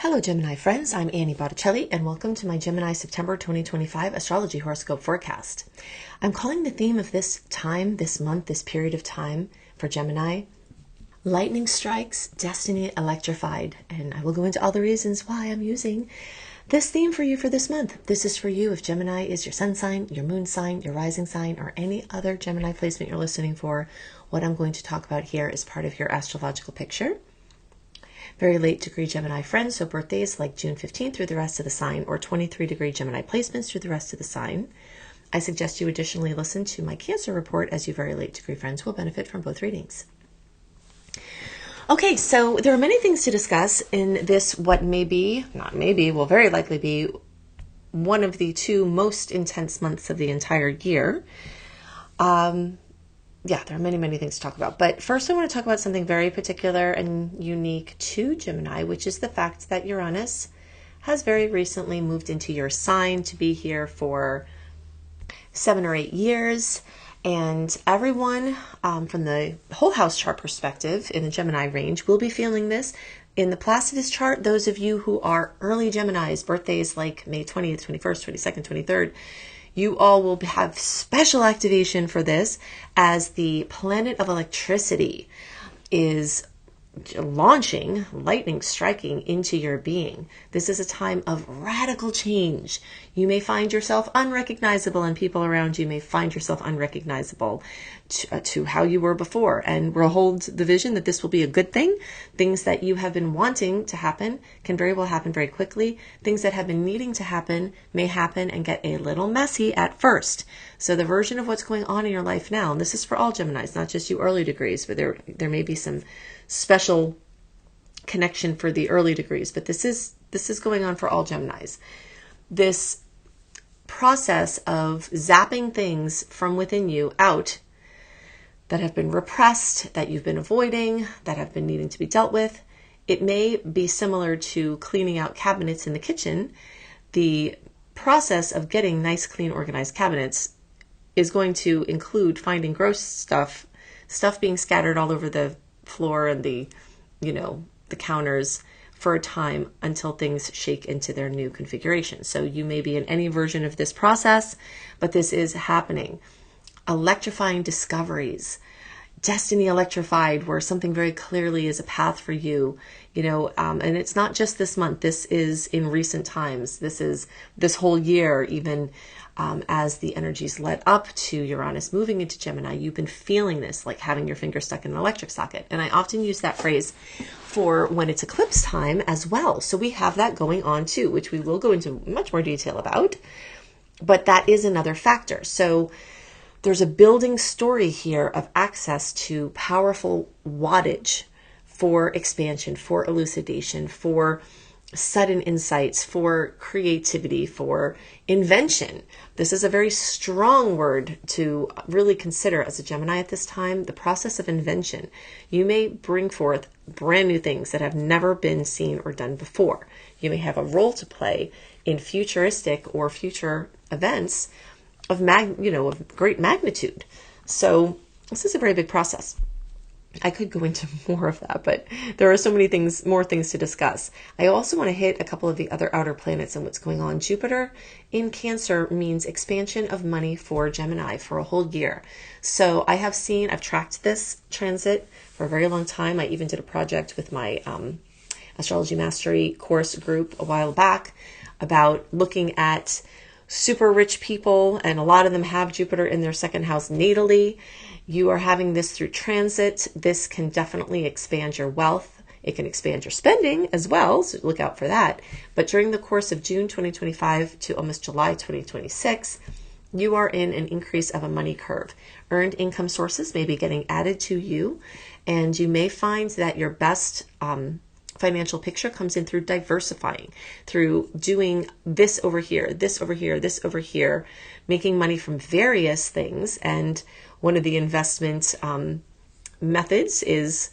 Hello Gemini friends, I'm Annie Botticelli and welcome to my Gemini September 2025 astrology horoscope forecast. I'm calling the theme of this time, this month, this period of time for Gemini, lightning strikes, destiny electrified. And I will go into all the reasons why I'm using this theme for you for this month. This is for you if Gemini is your sun sign, your moon sign, your rising sign, or any other Gemini placement you're listening for. What I'm going to talk about here is part of your astrological picture. Very late degree Gemini friends, so birthdays like June 15th through the rest of the sign, or 23 degree Gemini placements through the rest of the sign. I suggest you additionally listen to my Cancer report, as you very late degree friends will benefit from both readings. Okay, so there are many things to discuss in this, what may be, not maybe, will very likely be one of the two most intense months of the entire year. Yeah, there are many, many things to talk about. But first I want to talk about something very particular and unique to Gemini, which is the fact that Uranus has very recently moved into your sign to be here for 7 or 8 years. And everyone from the whole house chart perspective in the Gemini range will be feeling this. In the Placidus chart, those of you who are early Geminis, birthdays like May 20th, 21st, 22nd, 23rd, you all will have special activation for this as the planet of electricity is launching, lightning striking into your being. This is a time of radical change. You may find yourself unrecognizable and people around you may find yourself unrecognizable to how you were before. And we'll hold the vision that this will be a good thing. Things that you have been wanting to happen can very well happen very quickly. Things that have been needing to happen may happen and get a little messy at first. So the version of what's going on in your life now, and this is for all Geminis, not just you early degrees, but there may be some special connection for the early degrees, but this is going on for all Geminis. This process of zapping things from within you out that have been repressed, that you've been avoiding, that have been needing to be dealt with. It may be similar to cleaning out cabinets in the kitchen. The process of getting nice, clean, organized cabinets is going to include finding gross stuff being scattered all over the floor and the counters for a time until things shake into their new configuration. So you may be in any version of this process, but this is happening. Electrifying discoveries, destiny electrified, where something very clearly is a path for you, and it's not just this month. This is in recent times. This is this whole year, even as the energies led up to Uranus moving into Gemini, you've been feeling this, like having your finger stuck in an electric socket. And I often use that phrase for when it's eclipse time as well. So we have that going on too, which we will go into much more detail about. But that is another factor. So there's a building story here of access to powerful wattage for expansion, for elucidation, for sudden insights, for creativity, for invention. This is a very strong word to really consider as a Gemini at this time, the process of invention. You may bring forth brand new things that have never been seen or done before. You may have a role to play in futuristic or future events of great magnitude. So this is a very big process. I could go into more of that, but there are so many more things to discuss. I also want to hit a couple of the other outer planets and what's going on. Jupiter in Cancer means expansion of money for Gemini for a whole year. So I've tracked this transit for a very long time. I even did a project with my Astrology Mastery course group a while back about looking at super rich people, and a lot of them have Jupiter in their second house natally. You are having this through transit. This can definitely expand your wealth. It can expand your spending as well, so look out for that. But during the course of June 2025 to almost July 2026, you are in an increase of a money curve. Earned income sources may be getting added to you, and you may find that your best financial picture comes in through diversifying, through doing this over here, this over here, this over here, making money from various things. And one of the investment methods is,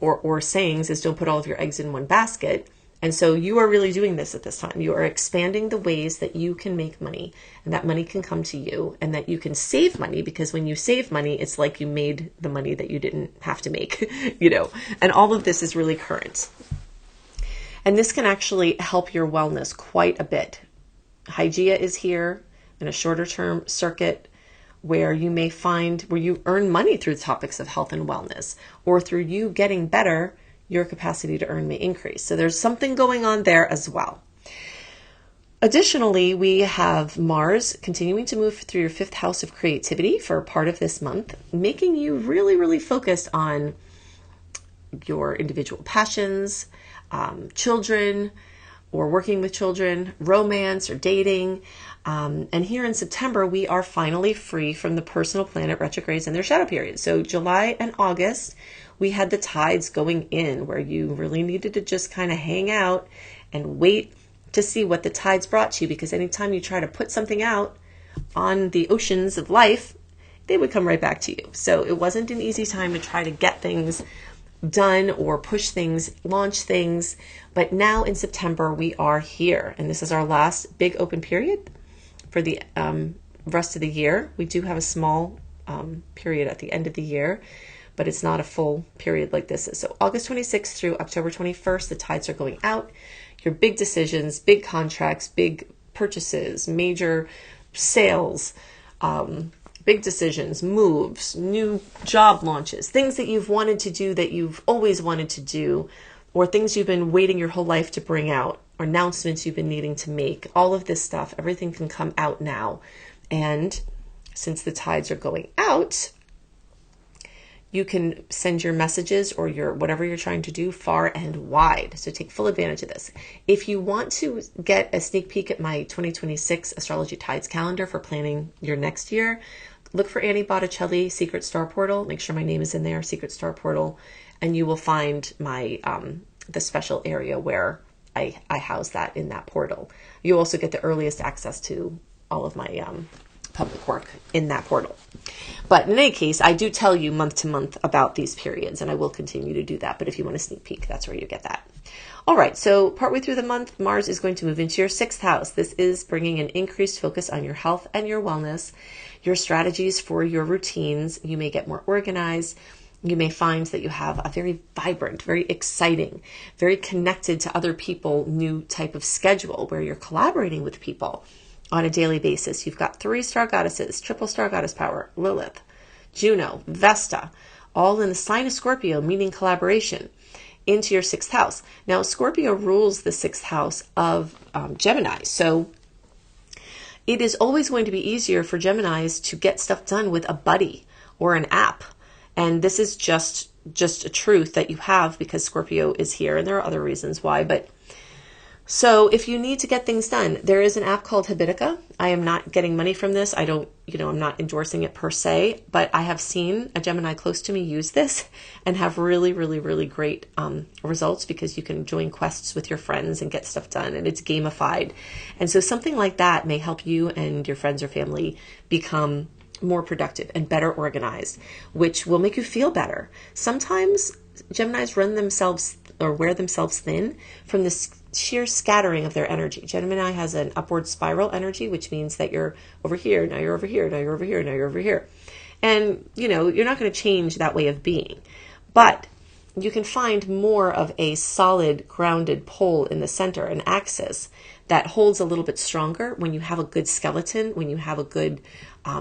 or sayings is, don't put all of your eggs in one basket. And so you are really doing this at this time. You are expanding the ways that you can make money, and that money can come to you, and that you can save money, because when you save money, it's like you made the money that you didn't have to make, and all of this is really current. And this can actually help your wellness quite a bit. Hygeia is here in a shorter term circuit where you may find where you earn money through the topics of health and wellness, or through you getting better, your capacity to earn may increase. So there's something going on there as well. Additionally, we have Mars continuing to move through your 5th house of creativity for part of this month, making you really, really focused on your individual passions, children, or working with children, romance or dating. And here in September, we are finally free from the personal planet retrogrades and their shadow period. So July and August, we had the tides going in where you really needed to just kind of hang out and wait to see what the tides brought to you, because anytime you try to put something out on the oceans of life, they would come right back to you. So it wasn't an easy time to try to get things done or push things, launch things. But now in September, we are here. And this is our last big open period for the rest of the year. We do have a small period at the end of the year, but it's not a full period like this is. So August 26th through October 21st, the tides are going out. Your big decisions, big contracts, big purchases, major sales, big decisions, moves, new job launches, things that you've wanted to do that you've always wanted to do, or things you've been waiting your whole life to bring out, or announcements you've been needing to make. All of this stuff, everything can come out now. And since the tides are going out, you can send your messages or your whatever you're trying to do far and wide. So take full advantage of this. If you want to get a sneak peek at my 2026 Astrology Tides calendar for planning your next year, look for Annie Botticelli Secret Star Portal. Make sure my name is in there, Secret Star Portal, and you will find my the special area where I house that in that portal. You also get the earliest access to all of my public work in that portal. But in any case, I do tell you month to month about these periods, and I will continue to do that. But if you want a sneak peek, that's where you get that. All right, so partway through the month, Mars is going to move into your 6th house. This is bringing an increased focus on your health and your wellness, your strategies for your routines. You may get more organized. You may find that you have a very vibrant, very exciting, very connected to other people, new type of schedule where you're collaborating with people on a daily basis. You've got 3-star goddesses, triple star goddess power, Lilith, Juno, Vesta, all in the sign of Scorpio, meaning collaboration, into your 6th house. Now, Scorpio rules the 6th house of Gemini. So it is always going to be easier for Geminis to get stuff done with a buddy or an app. And this is just a truth that you have because Scorpio is here. And there are other reasons why, but so if you need to get things done, there is an app called Habitica. I am not getting money from this. I'm not endorsing it per se, but I have seen a Gemini close to me use this and have really, really, really great results, because you can join quests with your friends and get stuff done, and it's gamified. And so something like that may help you and your friends or family become more productive and better organized, which will make you feel better. Sometimes Geminis run themselves or wear themselves thin from this sheer scattering of their energy. Gemini has an upward spiral energy, which means that you're over here, now you're over here, now you're over here, now you're over here. And, you're not going to change that way of being. But you can find more of a solid, grounded pole in the center, an axis that holds a little bit stronger when you have a good skeleton, when you have a good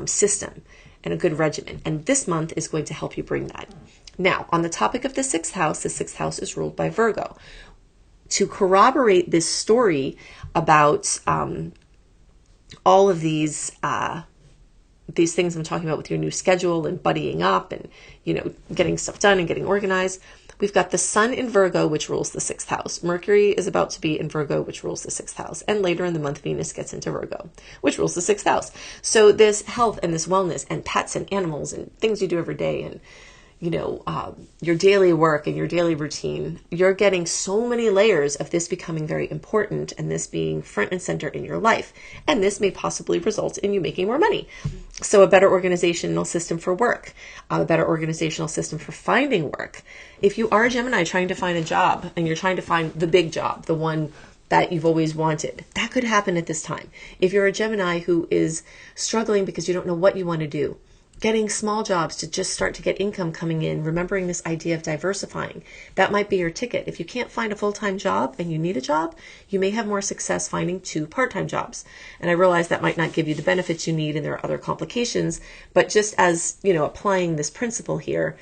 system and a good regimen. And this month is going to help you bring that. Now, on the topic of the 6th house is ruled by Virgo. To corroborate this story about all of these things I'm talking about with your new schedule and buddying up and, getting stuff done and getting organized, we've got the Sun in Virgo, which rules the 6th house. Mercury is about to be in Virgo, which rules the 6th house. And later in the month, Venus gets into Virgo, which rules the 6th house. So this health and this wellness and pets and animals and things you do every day and your daily work and your daily routine, you're getting so many layers of this becoming very important and this being front and center in your life. And this may possibly result in you making more money. So a better organizational system for work, a better organizational system for finding work. If you are a Gemini trying to find a job and you're trying to find the big job, the one that you've always wanted, that could happen at this time. If you're a Gemini who is struggling because you don't know what you want to do, getting small jobs to just start to get income coming in, remembering this idea of diversifying. That might be your ticket. If you can't find a full-time job and you need a job, you may have more success finding 2 part-time jobs. And I realize that might not give you the benefits you need and there are other complications, but just as, applying this principle here,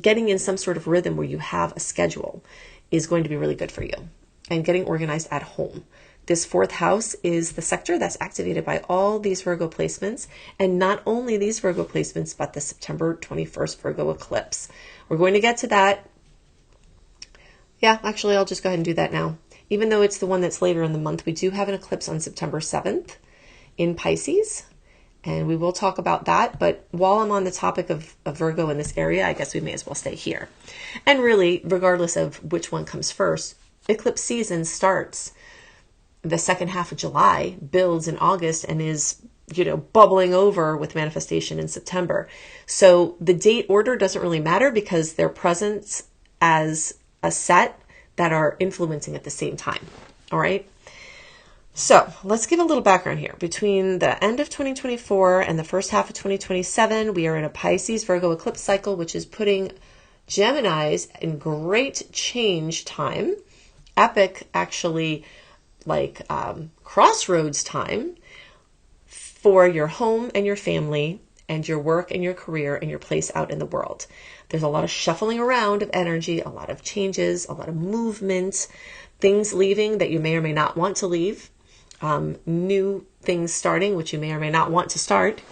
getting in some sort of rhythm where you have a schedule is going to be really good for you. And getting organized at home. This 4th house is the sector that's activated by all these Virgo placements, and not only these Virgo placements, but the September 21st Virgo eclipse. We're going to get to that. Yeah, actually, I'll just go ahead and do that now. Even though it's the one that's later in the month, we do have an eclipse on September 7th in Pisces, and we will talk about that. But while I'm on the topic of Virgo in this area, I guess we may as well stay here. And really, regardless of which one comes first, eclipse season starts the second half of July, builds in August, and is, bubbling over with manifestation in September. So the date order doesn't really matter because they're present as a set that are influencing at the same time. All right. So let's give a little background here. Between the end of 2024 and the first half of 2027, we are in a Pisces Virgo eclipse cycle, which is putting Geminis in great change time. Epic, actually, like crossroads time for your home and your family and your work and your career and your place out in the world. There's a lot of shuffling around of energy, a lot of changes, a lot of movement, things leaving that you may or may not want to leave, new things starting, which you may or may not want to start.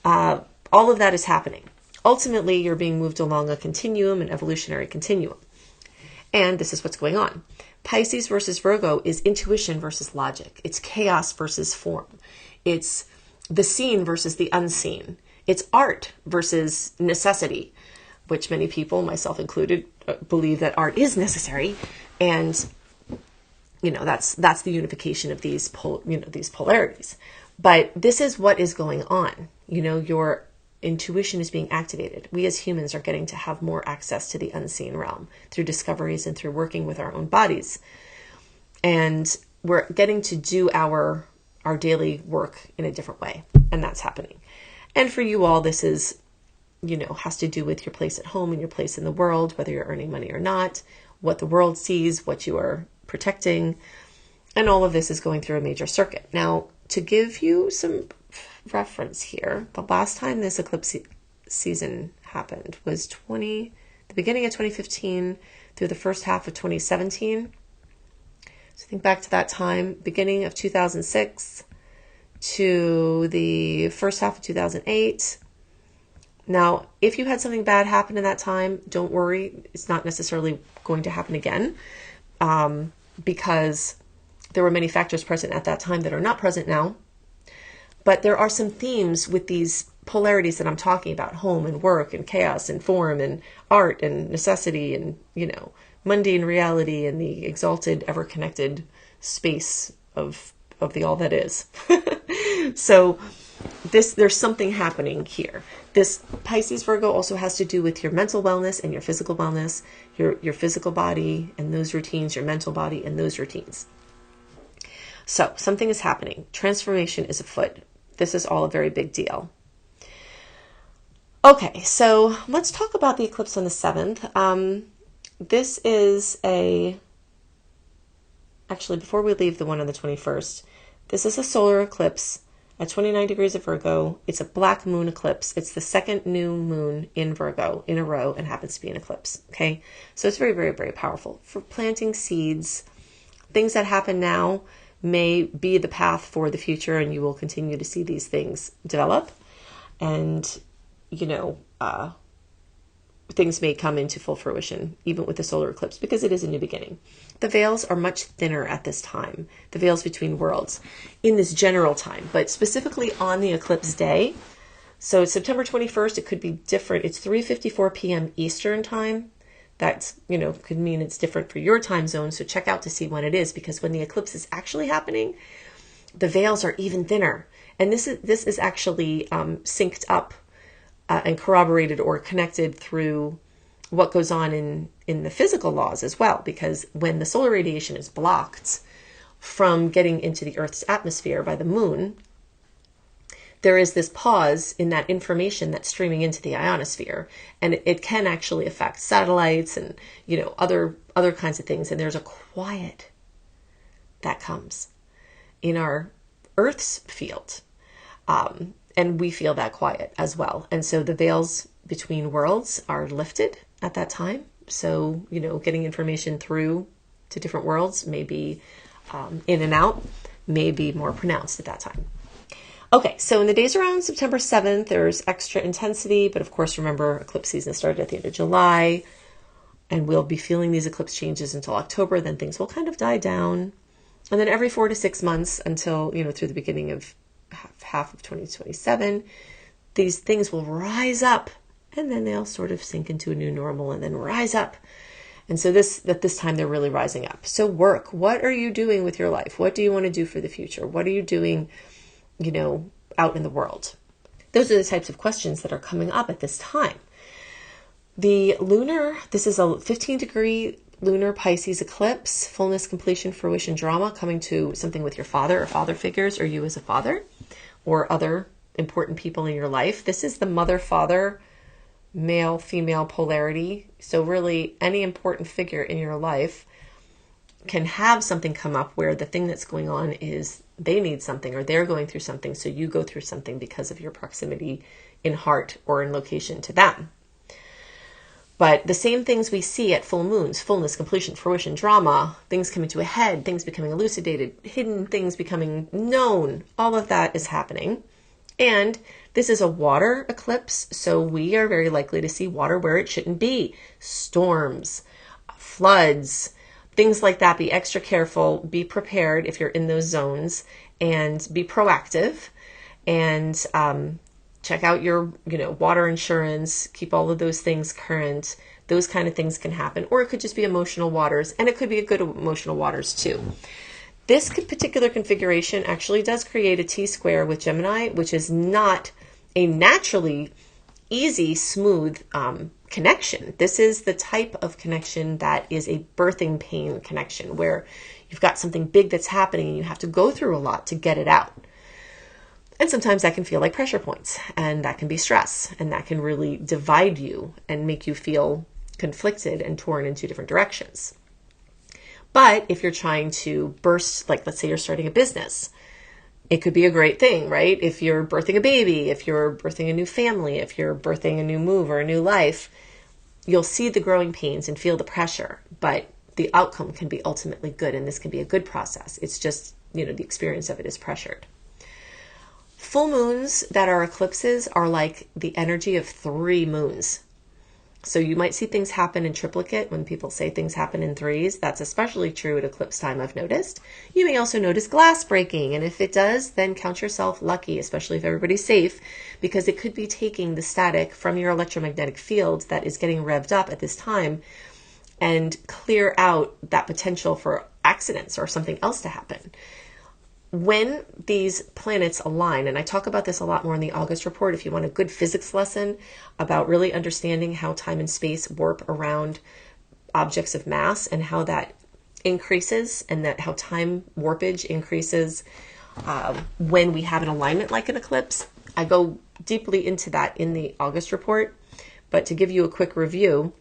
All of that is happening. Ultimately, you're being moved along a continuum, an evolutionary continuum. And this is what's going on. Pisces versus Virgo is intuition versus logic. It's chaos versus form. It's the seen versus the unseen. It's art versus necessity, which many people, myself included, believe that art is necessary. And, that's the unification of these polarities. But this is what is going on. Your intuition is being activated. We as humans are getting to have more access to the unseen realm through discoveries and through working with our own bodies. And we're getting to do our daily work in a different way. And that's happening. And for you all, this is, has to do with your place at home and your place in the world, whether you're earning money or not, what the world sees, what you are protecting. And all of this is going through a major circuit. Now, to give you some reference here, the last time this eclipse season happened was the beginning of 2015 through the first half of 2017. So think back to that time, beginning of 2006 to the first half of 2008. Now, if you had something bad happen in that time, don't worry. It's not necessarily going to happen again because there were many factors present at that time that are not present now. But there are some themes with these polarities that I'm talking about: home and work and chaos and form and art and necessity and, mundane reality and the exalted, ever-connected space of the all that is. So there's something happening here. This Pisces Virgo also has to do with your mental wellness and your physical wellness, your physical body and those routines, your mental body and those routines. So something is happening. Transformation is afoot. This is all a very big deal. Okay, so let's talk about the eclipse on the 7th. This is actually, before we leave the one on the 21st, this is a solar eclipse at 29 degrees of Virgo. It's a black moon eclipse. It's the second new moon in Virgo in a row and happens to be an eclipse. Okay, so it's very, very, very powerful for planting seeds. Things that happen now may be the path for the future, and you will continue to see these things develop. And, things may come into full fruition, even with the solar eclipse, because it is a new beginning. The veils are much thinner at this time, the veils between worlds, in this general time, but specifically on the eclipse day. So it's September 21st, it could be different. It's 3:54 p.m. Eastern time. That's, could mean it's different for your time zone. So check out to see when it is, because when the eclipse is actually happening, the veils are even thinner. And this is actually synced up and corroborated or connected through what goes on in the physical laws as well. Because when the solar radiation is blocked from getting into the Earth's atmosphere by the moon, there is this pause in that information that's streaming into the ionosphere, and it can actually affect satellites and, other kinds of things. And there's a quiet that comes in our Earth's field. And we feel that quiet as well. And so the veils between worlds are lifted at that time. So, getting information through to different worlds may be in and out, may be more pronounced at that time. Okay, so in the days around September 7th, there's extra intensity. But of course, remember, eclipse season started at the end of July. And we'll be feeling these eclipse changes until October. Then things will kind of die down. And then every 4 to 6 months until, through the beginning of half of 2027, these things will rise up, and then they'll sort of sink into a new normal and then rise up. And so at this time, they're really rising up. So work. What are you doing with your life? What do you want to do for the future? What are you doing, out in the world? Those are the types of questions that are coming up at this time. This is a 15-degree lunar Pisces eclipse, fullness, completion, fruition, drama, coming to something with your father or father figures, or you as a father, or other important people in your life. This is the mother-father, male-female polarity. So really, any important figure in your life can have something come up where the thing that's going on is they need something, or they're going through something, so you go through something because of your proximity in heart or in location to them. But the same things we see at full moons, fullness, completion, fruition, drama, things coming to a head, things becoming elucidated, hidden things becoming known, all of that is happening. And this is a water eclipse, so we are very likely to see water where it shouldn't be. Storms, floods, things like that. Be extra careful, be prepared if you're in those zones, and be proactive. And check out your, water insurance, keep all of those things current. Those kind of things can happen. Or it could just be emotional waters, and it could be a good emotional waters too. This particular configuration actually does create a T-square with Gemini, which is not a naturally easy, smooth connection. This is the type of connection that is a birthing pain connection, where you've got something big that's happening and you have to go through a lot to get it out. And sometimes that can feel like pressure points, and that can be stress, and that can really divide you and make you feel conflicted and torn in two different directions. But if you're trying to burst, like let's say you're starting a business, it could be a great thing, right? If you're birthing a baby, if you're birthing a new family, if you're birthing a new move or a new life, you'll see the growing pains and feel the pressure, but the outcome can be ultimately good, and this can be a good process. It's just, the experience of it is pressured. Full moons that are eclipses are like the energy of 3 moons. So you might see things happen in triplicate when people say things happen in threes. That's especially true at eclipse time, I've noticed. You may also notice glass breaking, and if it does, then count yourself lucky, especially if everybody's safe, because it could be taking the static from your electromagnetic field that is getting revved up at this time and clear out that potential for accidents or something else to happen. When these planets align, and I talk about this a lot more in the August report, if you want a good physics lesson about really understanding how time and space warp around objects of mass and how that increases, and that how time warpage increases when we have an alignment like an eclipse. I go deeply into that in the August report, but to give you a quick review,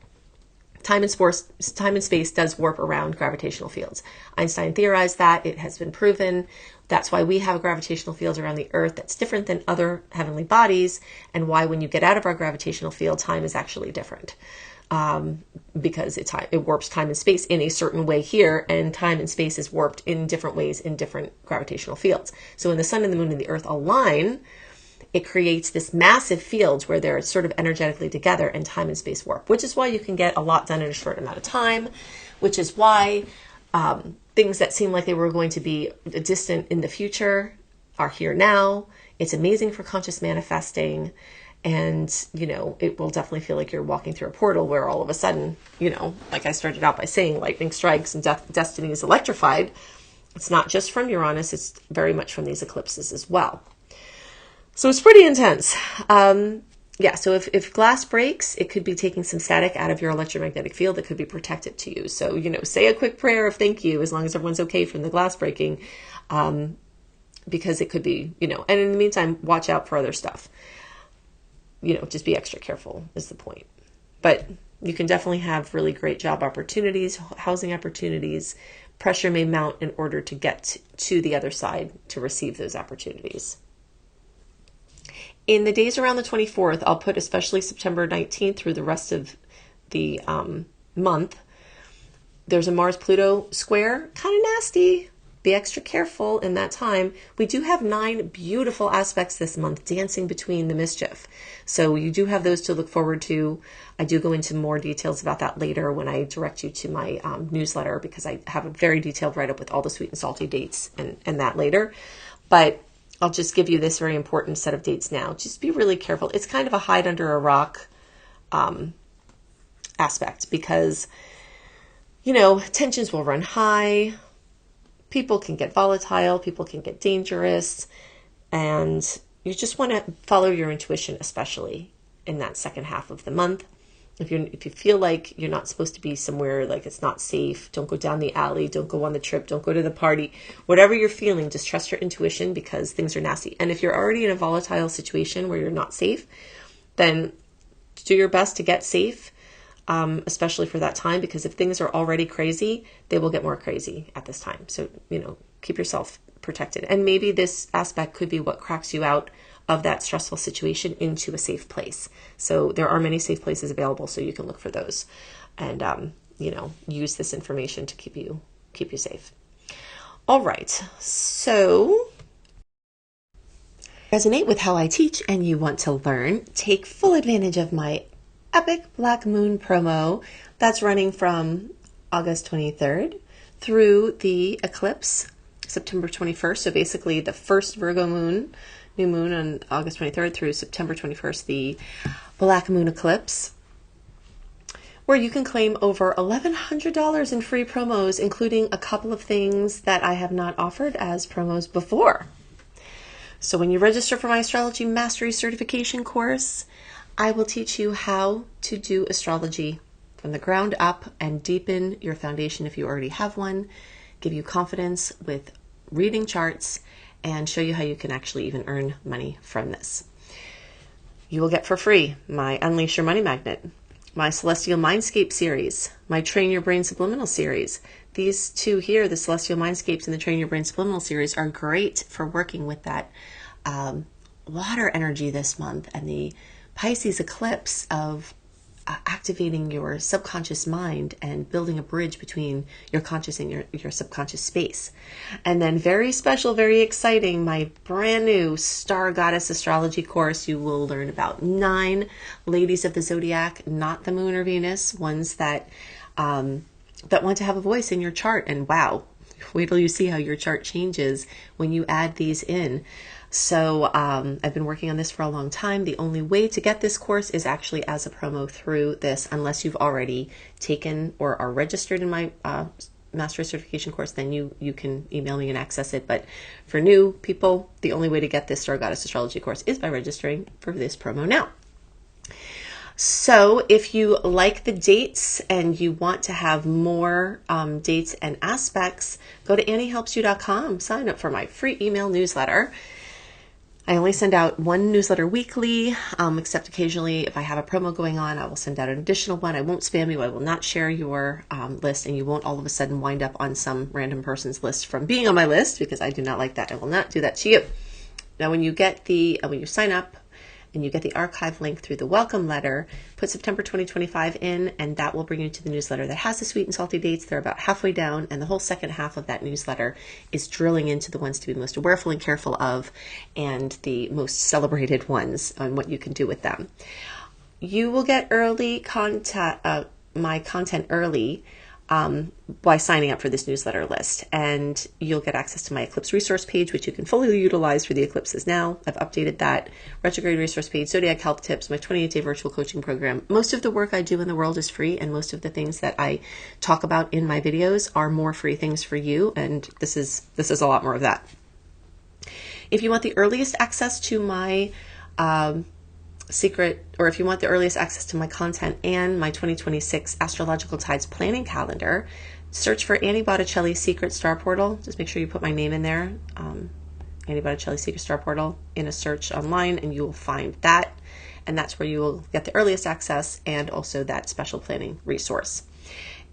time and space does warp around gravitational fields. Einstein theorized that. It has been proven. That's why we have gravitational fields around the Earth that's different than other heavenly bodies, and why when you get out of our gravitational field, time is actually different. Because it warps time and space in a certain way here, and time and space is warped in different ways in different gravitational fields. So when the sun and the moon and the Earth align, it creates this massive field where they're sort of energetically together, and time and space warp, which is why you can get a lot done in a short amount of time, which is why things that seem like they were going to be distant in the future are here now. It's amazing for conscious manifesting, and, it will definitely feel like you're walking through a portal where all of a sudden, like I started out by saying, lightning strikes and destiny is electrified. It's not just from Uranus, it's very much from these eclipses as well. So it's pretty intense. So if glass breaks, it could be taking some static out of your electromagnetic field that could be protected to you. So, say a quick prayer of thank you, as long as everyone's okay from the glass breaking. because it could be, and in the meantime, watch out for other stuff. Just be extra careful is the point. But you can definitely have really great job opportunities, housing opportunities. Pressure may mount in order to get to the other side to receive those opportunities. In the days around the 24th, I'll put especially September 19th through the rest of the month, there's a Mars-Pluto square, kind of nasty. Be extra careful in that time. We do have 9 beautiful aspects this month dancing between the mischief. So you do have those to look forward to. I do go into more details about that later when I direct you to my newsletter, because I have a very detailed write-up with all the sweet and salty dates and that later. But I'll just give you this very important set of dates now. Just be really careful. It's kind of a hide under a rock aspect, because, tensions will run high. People can get volatile, people can get dangerous, and you just want to follow your intuition, especially in that second half of the month. If you feel like you're not supposed to be somewhere, like it's not safe, don't go down the alley, don't go on the trip, don't go to the party. Whatever you're feeling, just trust your intuition, because things are nasty. And if you're already in a volatile situation where you're not safe, then do your best to get safe. Especially for that time, because if things are already crazy, they will get more crazy at this time. So, keep yourself protected. And maybe this aspect could be what cracks you out of that stressful situation into a safe place. So there are many safe places available, so you can look for those and, use this information to keep you safe. All right. So resonate with how I teach and you want to learn, take full advantage of my Epic Black Moon promo that's running from August 23rd through the eclipse, September 21st. So basically the first Virgo moon, new moon on August 23rd through September 21st, the Black Moon eclipse, where you can claim over $1,100 in free promos, including a couple of things that I have not offered as promos before. So when you register for my Astrology Mastery Certification course, I will teach you how to do astrology from the ground up and deepen your foundation if you already have one, give you confidence with reading charts, and show you how you can actually even earn money from this. You will get for free my Unleash Your Money Magnet, my Celestial Mindscape series, my Train Your Brain Subliminal series. These two here, the Celestial Mindscapes and the Train Your Brain Subliminal series, are great for working with that water energy this month and the Pisces eclipse of activating your subconscious mind and building a bridge between your conscious and your subconscious space. And then very special, very exciting, my brand new Star Goddess Astrology course. You will learn about 9 ladies of the zodiac, not the moon or Venus, ones that want to have a voice in your chart. And wow, wait till you see how your chart changes when you add these in. So I've been working on this for a long time. The only way to get this course is actually as a promo through this, unless you've already taken or are registered in my Mastery Certification course, then you can email me and access it. But for new people, the only way to get this Star Goddess Astrology course is by registering for this promo now. So if you like the dates and you want to have more dates and aspects, go to AnnieHelpsYou.com, sign up for my free email newsletter. I only send out one newsletter weekly, except occasionally if I have a promo going on, I will send out an additional one. I won't spam you. I will not share your list, and you won't all of a sudden wind up on some random person's list from being on my list, because I do not like that. I will not do that to you. Now, when you sign up and you get the archive link through the welcome letter, put September 2025 in, and that will bring you to the newsletter that has the sweet and salty dates. They're about halfway down, and the whole second half of that newsletter is drilling into the ones to be most awareful and careful of, and the most celebrated ones on what you can do with them. You will get early my content early by signing up for this newsletter list, and you'll get access to my eclipse resource page, which you can fully utilize for the eclipses now. I've updated that. Retrograde resource page, zodiac health tips, my 28-day virtual coaching program. Most of the work I do in the world is free, and most of the things that I talk about in my videos are more free things for you, and this is a lot more of that. If you want the earliest access to my if you want the earliest access to my content and my 2026 Astrological Tides planning calendar, search for Annie Botticelli Secret Star Portal. Just make sure you put my name in there. Annie Botticelli Secret Star Portal in a search online, and you will find that. And that's where you will get the earliest access and also that special planning resource.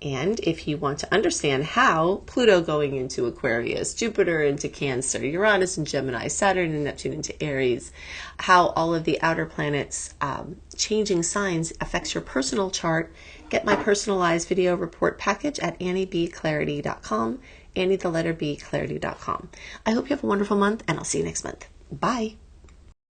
And if you want to understand how Pluto going into Aquarius, Jupiter into Cancer, Uranus and Gemini, Saturn and Neptune into Aries, how all of the outer planets changing signs affects your personal chart, get my personalized video report package at anniebclarity.com, Annie the letter B clarity.com. I hope you have a wonderful month, and I'll see you next month. Bye.